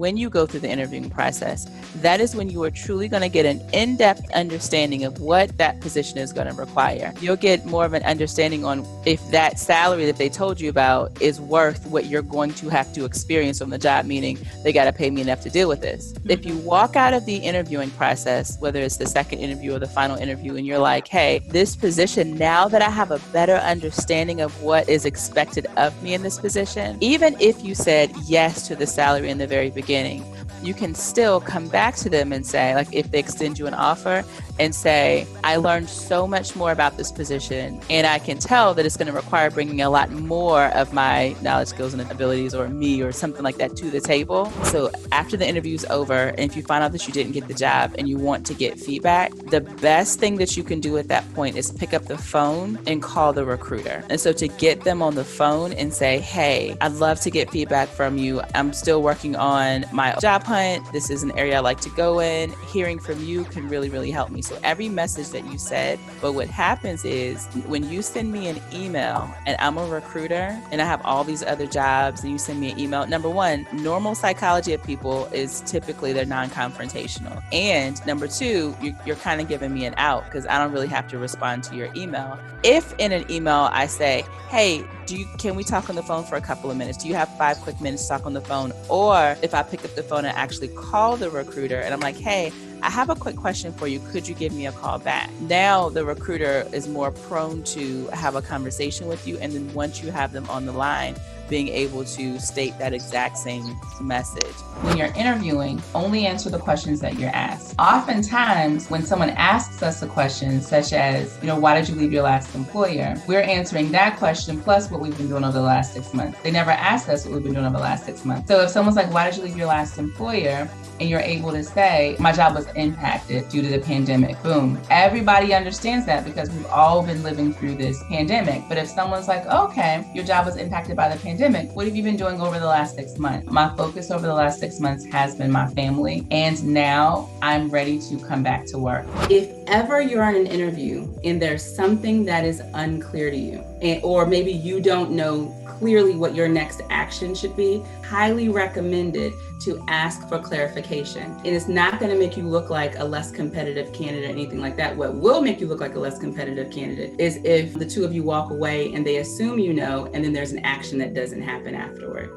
when you go through the interviewing process, that is when you are truly going to get an in-depth understanding of what that position is going to require. You'll get more of an understanding on if that salary that they told you about is worth what you're going to have to experience on the job, meaning they got to pay me enough to deal with this. If you walk out of the interviewing process, whether it's the second interview or the final interview, and you're like, hey, this position, now that I have a better understanding of what is expected of me in this position, even if you said yes to the salary in the very beginning, you can still come back to them and say, like, if they extend you an offer and say, I learned so much more about this position, and I can tell that it's going to require bringing a lot more of my knowledge, skills, and abilities, or me, or something like that to the table. So after the interview's over, and if you find out that you didn't get the job and you want to get feedback, the best thing that you can do at that point is pick up the phone and call the recruiter. And so to get them on the phone and say, hey, I'd love to get feedback from you. I'm still working on my job hunt. This is an area I like to go in. Hearing from you can really, really help me. So every message that you said, but what happens is when you send me an email and I'm a recruiter and I have all these other jobs and you send me an email, number one, normal psychology of people is typically they're non-confrontational. And number two, you're kind of giving me an out because I don't really have to respond to your email. If in an email I say, hey, can we talk on the phone for a couple of minutes? Do you have 5 quick minutes to talk on the phone? Or if I pick up the phone and actually call the recruiter and I'm like, hey, I have a quick question for you. Could you give me a call back? Now the recruiter is more prone to have a conversation with you. And then once you have them on the line, being able to state that exact same message. When you're interviewing, only answer the questions that you're asked. Oftentimes, when someone asks us a question such as, why did you leave your last employer? We're answering that question plus what we've been doing over the last 6 months. They never asked us what we've been doing over the last 6 months. So if someone's like, why did you leave your last employer? And you're able to say, my job was impacted due to the pandemic. Boom. Everybody understands that because we've all been living through this pandemic. But if someone's like, okay, your job was impacted by the pandemic, what have you been doing over the last 6 months? My focus over the last 6 months has been my family. And now I'm ready to come back to work. If ever you're on an interview and there's something that is unclear to you, or maybe you don't know clearly what your next action should be, highly recommended to ask for clarification. And it's not going to make you look like a less competitive candidate or anything like that. What will make you look like a less competitive candidate is if the two of you walk away and they assume and then there's an action that doesn't happen afterward.